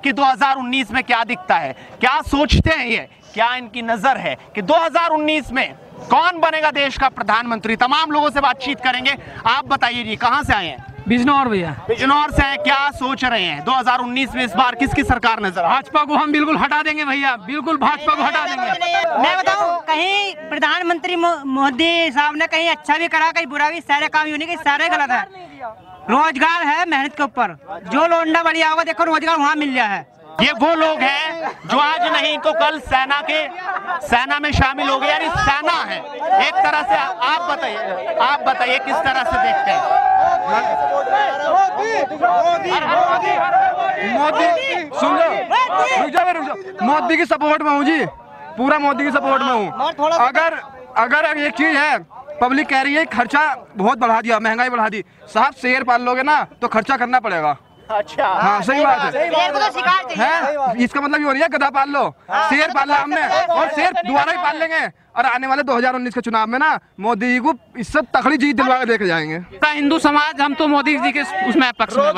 कि 2019 में क्या दिखता है, क्या सोचते हैं ये, क्या इनकी नजर है कि 2019 में कौन बनेगा देश का प्रधानमंत्री। तमाम लोगों से बातचीत करेंगे। आप बताइए जी, कहां से आए हैं? बिजनौर भैया। बिजनौर से हैं, क्या सोच रहे हैं 2019 में इस बार किसकी सरकार नजर? भाजपा को हम बिल्कुल हटा देंगे भैया, बिल्कुल भाजपा को हटा देंगे। मैं बताऊं, कहीं प्रधानमंत्री मोदी साहब ने कहीं अच्छा भी करा, कहीं बुरा भी, सारे काम यूं नहीं कि सारे गलत है। रोजगार है मेहनत के ऊपर, जो लोंडा बढ़िया होगा देखो रोजगार वहाँ मिल गया है। ये वो लोग हैं जो आज नहीं तो कल सेना में शामिल हो गए, यानी सेना है एक तरह से। आप बताइए किस तरह से देखते हैं? मोदी सुन लो, मोदी की सपोर्ट में हूँ जी, पूरा मोदी की सपोर्ट में हूँ। अगर एक चीज है, पब्लिक कह रही है खर्चा बहुत बढ़ा दिया, महंगाई बढ़ा दी। साहब शेर पाल लोगे ना तो खर्चा करना पड़ेगा। अच्छा, हाँ सही बात है। इसका मतलब ये हो रही है गधा पाल लो, शेर पाला हमने और शेर दोबारा ही पाल लेंगे। और आने वाले 2019 के चुनाव में ना मोदी जी को इससे तगड़ी जीत दिलवा के लेके जाएंगे। हिंदू समाज हम तो मोदी जी के उसमें पक्ष में। और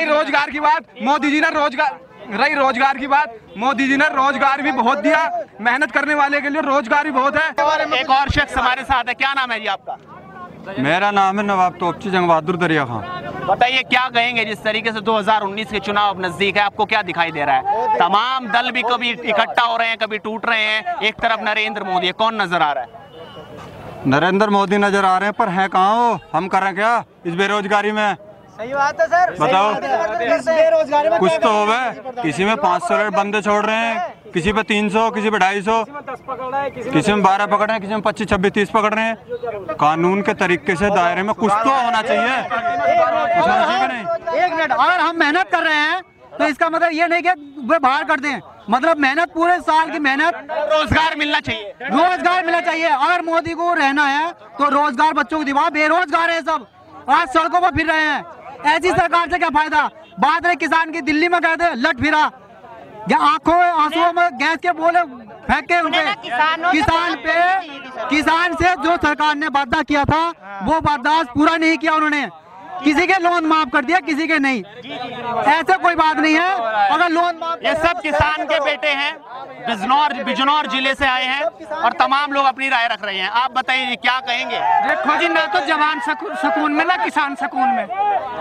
रोजगार की बात, मोदी जी ने रोजगार की बात, मोदी जी ने रोजगार भी बहुत दिया, मेहनत करने वाले के लिए रोजगार भी बहुत है। एक और शख्स हमारे साथ है, क्या नाम है जी आपका? मेरा नाम है नवाब तोपची जंग बहादुर दरिया खान। बताइए क्या कहेंगे जिस तरीके से 2019 के चुनाव अब नजदीक है, आपको क्या दिखाई दे रहा है? तमाम दल भी कभी इकट्ठा हो रहे हैं, कभी टूट रहे हैं। एक तरफ नरेंद्र मोदी है, कौन नजर आ रहा है? नरेंद्र मोदी नजर आ रहे हैं, पर हैं कहाँ वो? हम कर रहे हैं क्या इस बेरोजगारी में? सही बात है सर, बताओ कुछ तो हो गए। किसी में 500 बंदे छोड़ रहे हैं, किसी पे 300, किसी पे 250, किसी में 12 पकड़ रहे हैं, किसी में 25, 26, 30 पकड़ रहे हैं। कानून के तरीके से दायरे में कुछ तो होना चाहिए, कुछ होना चाहिए नहीं? एक मिनट, अगर हम मेहनत कर रहे हैं तो इसका मतलब ये नहीं कि वे बाहर कर दें। मतलब मेहनत, पूरे साल की मेहनत, रोजगार मिलना चाहिए, रोजगार मिलना चाहिए। अगर मोदी को रहना है तो रोजगार बच्चों को दिवा, बेरोजगार है सब, आज सड़कों पर फिर रहे हैं। ऐसी सरकार से क्या फायदा? बात है किसान की, दिल्ली में कहते हैं लट फिरा, या आंसुओं में गैस के बोले फेंके उनके किसान से जो सरकार ने वादा किया था वो वादा पूरा नहीं किया उन्होंने। किसी के लोन माफ कर दिया, किसी के नहीं। ऐसे कोई बात नहीं है। अगर लोन माफ, ये सब किसान के बेटे हैं, बिजनौर जिले से आए हैं और तमाम लोग अपनी राय रख रहे हैं। आप बताइए क्या कहेंगे? देखो जी, ना तो जवान सुकून में, ना किसान सुकून में।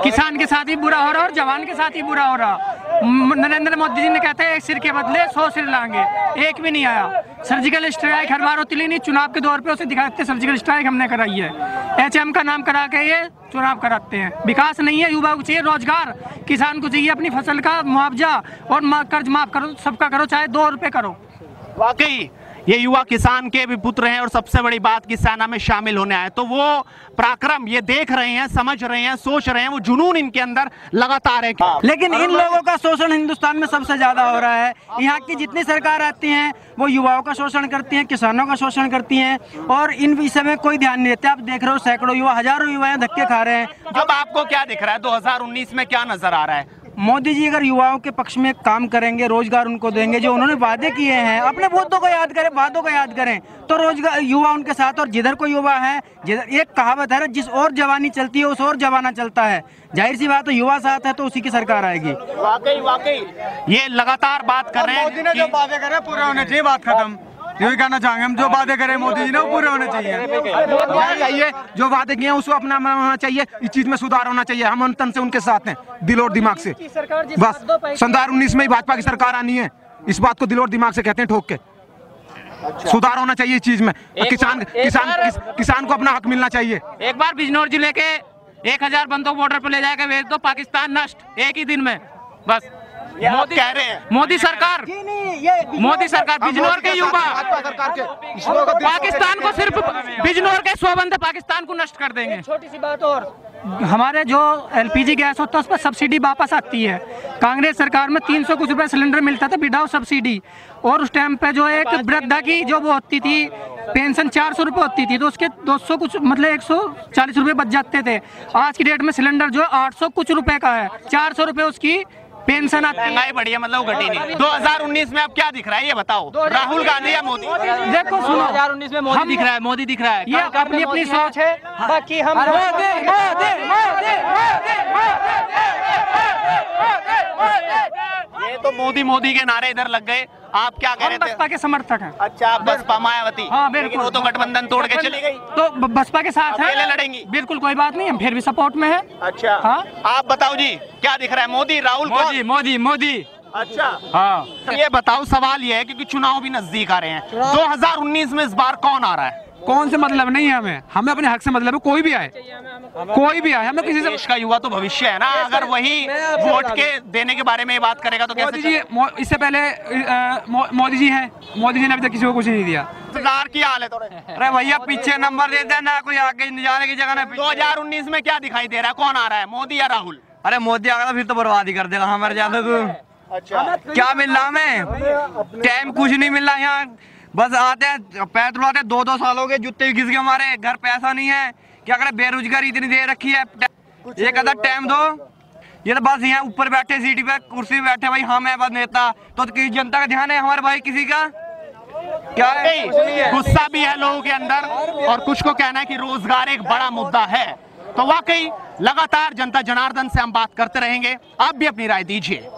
किसान के साथ ही बुरा हो रहा और जवान के साथ ही बुरा हो रहा। नरेंद्र मोदी जी ने कहते हैं एक सिर के बदले 100 सिर लाएंगे, एक भी नहीं आया। सर्जिकल स्ट्राइक हर बार होती नहीं, चुनाव के दौर पे उसे दिखाते सर्जिकल स्ट्राइक हमने कराई है, HM का नाम करा के ये चुनाव कराते हैं। विकास नहीं है, युवा को चाहिए रोजगार, किसान को चाहिए अपनी फसल का मुआवजा और कर्ज माफ करो, सबका करो, चाहे 2 रुपए करो। वाकई ये युवा किसान के भी पुत्र हैं और सबसे बड़ी बात कि सेना में शामिल होने आए, तो वो पराक्रम ये देख रहे हैं, समझ रहे हैं, सोच रहे हैं, वो जुनून इनके अंदर लगातार है। लेकिन इन लोगों का शोषण हिंदुस्तान में सबसे ज्यादा हो रहा है। यहाँ की जितनी सरकार आती हैं वो युवाओं का शोषण करती हैं, किसानों का शोषण करती हैं और इन विषय में कोई ध्यान नहीं देते। आप देख रहे हो सैकड़ों युवा, हजारों युवा धक्के खा रहे हैं। अब आपको क्या दिख रहा है 2019 में, क्या नजर आ रहा है? मोदी जी अगर युवाओं के पक्ष में काम करेंगे, रोजगार उनको देंगे, जो उन्होंने वादे किए हैं, अपने वादों को याद करें, वादों को याद करें, तो रोजगार युवा उनके साथ। और जिधर कोई युवा है, जिधर एक कहावत है ना, जिस और जवानी चलती है उस और जमाना चलता है। जाहिर सी बात है, युवा साथ है तो उसी की सरकार आएगी। वाकई ये लगातार बात कर रहे हैं। मोदी ने जो वादे करे पूरे होने चाहिए, बात खत्म। यही कहना चाहेंगे हम, जो वादे करे मोदी जी ने वो पूरे होने चाहिए। जो वादे किए हैं उसको अपना होना चाहिए, इस चीज में सुधार होना चाहिए। हम तन से उनके साथ हैं, दिल और दिमाग से। बस 2019 में ही भाजपा की सरकार आनी है, इस बात को दिल और दिमाग से कहते हैं, ठोक के। सुधार होना चाहिए इस चीज में। किसान को अपना हक मिलना चाहिए। एक बार बिजनौर जिले के 1000 बंदों बॉर्डर पर ले जाकर भेज दो, पाकिस्तान नष्ट एक ही दिन में। बस मोदी कह रहे हैं, मोदी सरकार बिजनौर के युवा पाकिस्तान को, सिर्फ बिजनौर के 100 बंदे पाकिस्तान को नष्ट कर देंगे। छोटी सी बात और, हमारे जो LPG गैस होता है उस पर सब्सिडी वापस आती है। कांग्रेस सरकार में 300 कुछ रुपए सिलेंडर मिलता था विदाउट सब्सिडी, और उस टाइम पे जो एक वृद्धा की जो वो होती थी पेंशन 400 रुपये होती थी, तो उसके 200 कुछ मतलब 140 रुपये बच जाते थे। आज की डेट में सिलेंडर जो 800 कुछ रुपए का है, 400 रुपये उसकी पेंशन आती है। महंगाई बढ़ी है मतलब घटी नहीं। 2019 में अब क्या दिख रहा है ये बताओ, राहुल गांधी या मोदी? देखो सुनो, 2019 में मोदी दिख रहा है, मोदी दिख रहा है। ये अपनी अपनी सोच है, बाकी हम ये तो मोदी मोदी के नारे इधर लग गए। आप क्या कह रहे थे? बसपा के समर्थक हैं। अच्छा, आप बसपा मायावती। हाँ, बिल्कुल। लेकिन वो तो गठबंधन तोड़ के चली गई, तो बसपा के साथ अकेले है, लड़ेंगी। बिल्कुल कोई बात नहीं, हम फिर भी सपोर्ट में है। अच्छा हाँ। आप बताओ जी, क्या दिख रहा है, मोदी राहुल कौन? मोदी मोदी। अच्छा हाँ, ये बताओ, सवाल ये है क्योंकि चुनाव भी नजदीक आ रहे हैं, 2019 में इस बार कौन आ रहा है? कौन से मतलब नहीं है, हमें अपने हक से मतलब है, कोई भी आए, हमें किसी से। देश का युवा तो भविष्य है ना, अगर वही वोट के देने के बारे में बात करेगा तो मोदी कैसे? जी इससे पहले मोदी जी हैं, मोदी जी ने अभी तक किसी को कुछ नहीं दिया। सरकार की हाल है थोड़े। अरे भैया पीछे नंबर देते हैं ना, कोई आगे जाने की जगह ना। 2019 में क्या दिखाई दे रहा है, कौन आ रहा है, मोदी या राहुल? अरे मोदी आ गया फिर तो बर्बाद ही कर देगा हमारे ज्यादा। तो अच्छा, क्या मिल रहा हमें, टाइम कुछ नहीं मिल रहा यहाँ, बस आते हैं पैर तुड़ाते हैं। 2-2 साल हो गए, जूते भी घिस गए हमारे घर, पैसा नहीं है, क्या करें, बेरोजगारी इतनी दे रखी है। एक आधा टाइम दो, ये तो बस यहाँ ऊपर बैठे सीटी पे कुर्सी पे बैठे भाई, हम है बस नेता, तो किसी जनता का ध्यान है हमारे भाई किसी का? क्या है? गुस्सा भी है लोगों के अंदर और कुछ को कहना है कि रोजगार एक बड़ा मुद्दा है। तो वाकई लगातार जनता जनार्दन से हम बात करते रहेंगे, आप भी अपनी राय दीजिए।